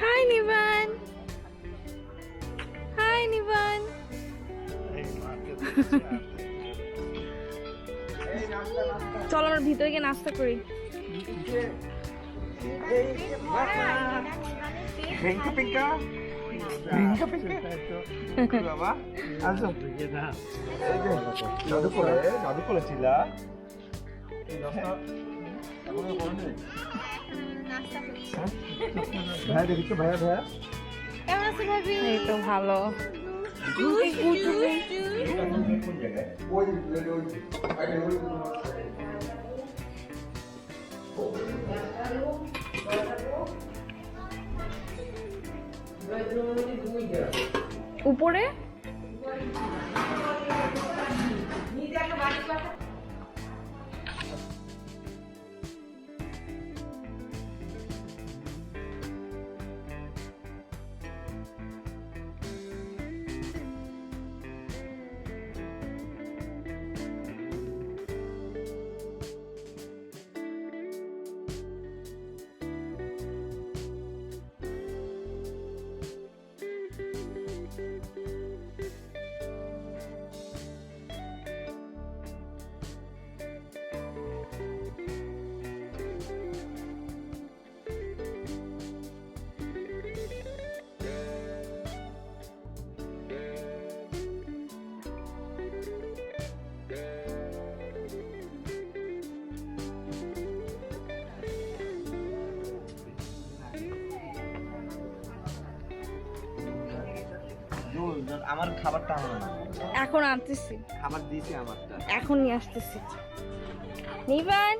Hi Nivan. Hi Nivan. চল আমরা ভিতরে গিয়ে নাস্তা করি। Pinka pinka. Pinka pinka. বাবা আসো। জাদু করেছিলা। ভাইয়া দেখছো ভাইয়া ভাইয়া। কেমন আছো ভাবি? এই তো ভালো। উপরে আমার খাবারটা আমার না এখন আনতেছি, খাবার দিয়েছি আমারটা এখন নিয়ে আসতেছি। নিবান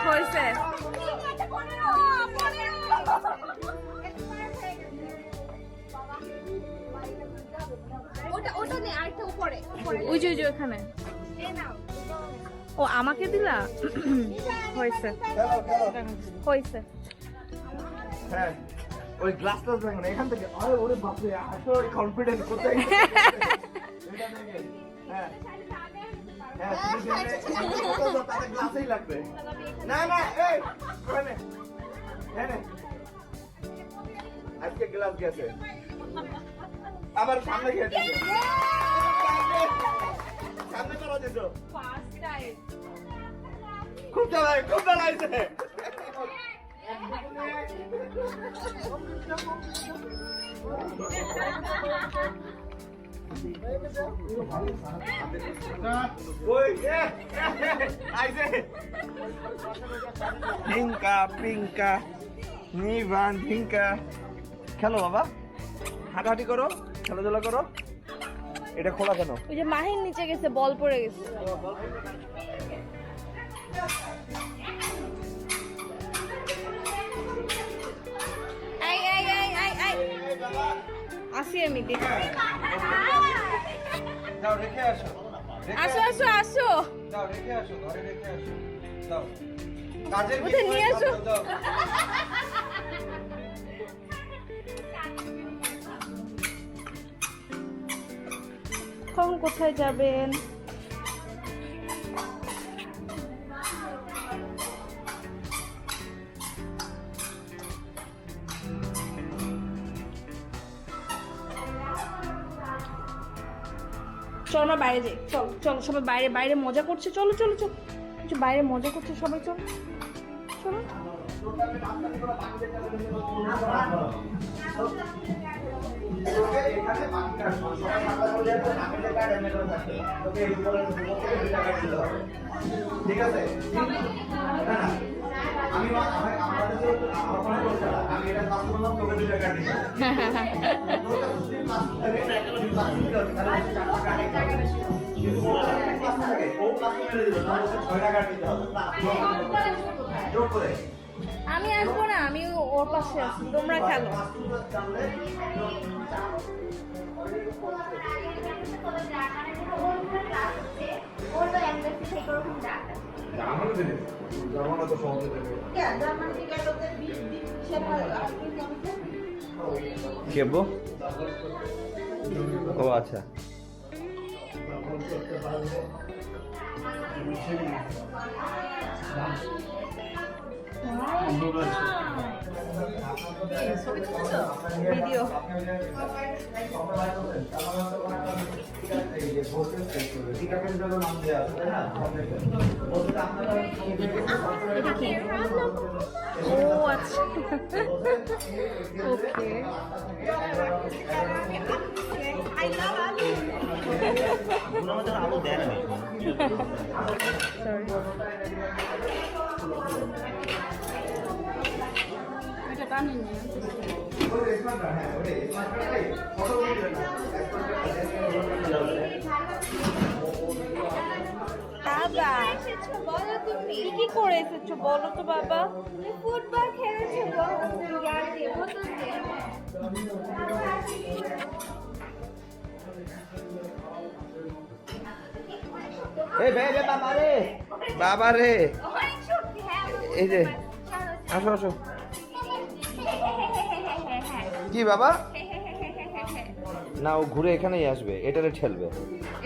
হয়েছে ওই যে ওখানে। ও আমাকে দিলা? হয়েছে হয়েছে। হ্যাঁ ওই গ্লাসটা দেখো না এখান থেকে। আরে ওরে বাপ রে আসো কনফিডেন্স কোথায়? এটা দেখে হ্যাঁ হ্যাঁ তুমি দেখো তাতে গ্লাসই লাগবে না না এই কোনে হ্যাঁ না আজকে গ্লাস গেছে আবার সামনে গেছে সামনে করা দিছো ফার্স্ট টাইম খুব চালাইছে পিঙ্কা পিঙ্কা নিবান পিঙ্কা খেলো বাবা হাঁটাহাঁটি করো খেলাধুলা করো। এটা খোলা কেন? ওই যে মাহির নিচে গেছে, বল পড়ে গেছে। আসি আমি দেখি। যাও রেখে আসো আসো আসো আসো যাও রেখে আসো ঘরে রেখে আসো যাও কাজের ওটা নিয়ে আসো। কখন কোথায় যাবেন? চল আমরা বাইরে যাই, চল চল সবাই বাইরে বাইরে মজা করছে, চলো চলো চলো কিছু বাইরে মজা করছে সবাই, চলো চলো। ঠিক আছে আমি এটা কাজ করলাম তোকে 2 টাকা দিই আমি আসবো না, আমি ওর পাশে আছি, তোমরা খেলো। ওর দিলে জার্মান তো সহজে দেবে কি আব্বু? ও আচ্ছা। ভিডিও এটা কি? ও আচ্ছা ওকে আলু দেয় না সরি এটা টানি নিয়ে বাবা বলো তুমি কি করে এসেছো বলো তো বাবা ফুটবল খেলেছো এই বে বে বাবা রে, বাবা রে, এই যে আসো আসো। কি বাবা? না ও ঘুরে এখানেই আসবে, এটারে ঠেলবে।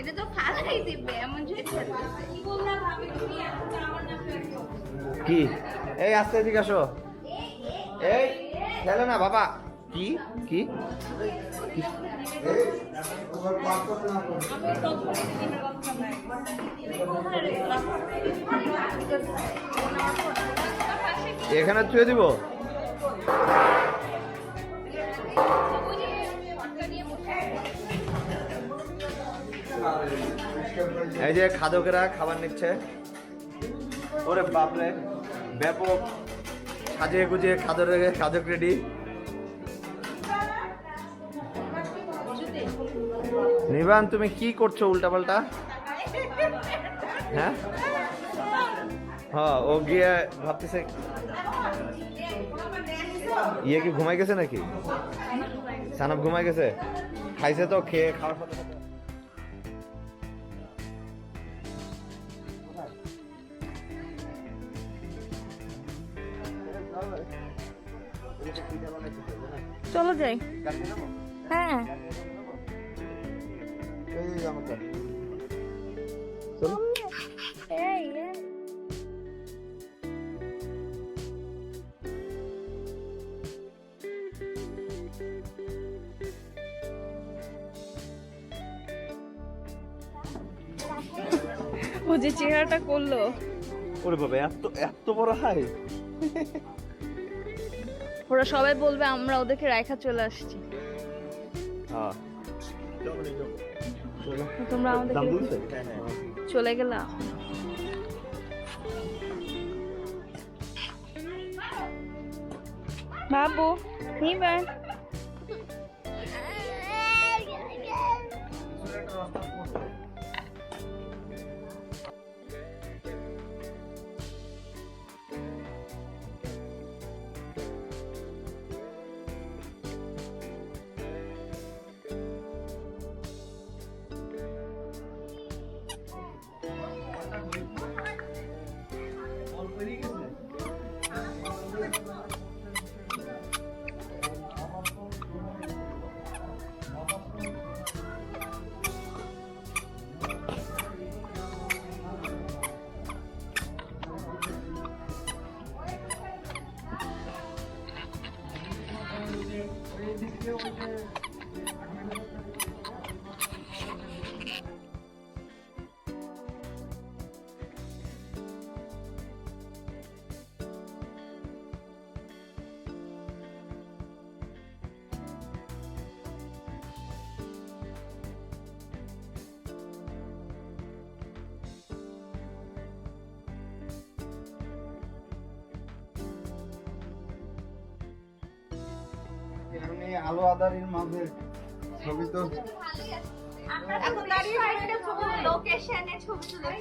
এটা তো ফালাই দিবে এমন যে বললাম আমি তুমি এখন আমার না কি এই আস্তে এদিকে আসো। এই খেলে না বাবা। কি কি কি? এখানে ছুঁয়ে দিব। এই যে খাদকেরা খাবার নিচ্ছে। ওরে বাপরে, ব্যাপক সাজিয়ে গুজিয়ে খাদক রেডি। নিবান তুমি কি করছো উল্টাপাল্টা? হ্যাঁ হ্যাঁ, ও গিয়ে ভাবতেছে ইয়ে কি ঘুমাই গেছে নাকি? সানাব ঘুমাই গেছে, খাইছে তো, খেয়ে খাওয়ার সাথে সাথে চলো যাই হ্যাঁ এই ও যে চেহারাটা করলো। ওরে বাবা, এত এত বড় হাই। ওরা সবাই বলবে আমরা ওদেরকে রাইখা চলে আসছি। হ্যাঁ তোমরা দাম আমাদেরকে বলছে? চলে গেলা। বাবু নিবেন আলো আদারির মাঝে ছবি তো এখন দাঁড়িয়ে লোকেশনে ছবি তুলে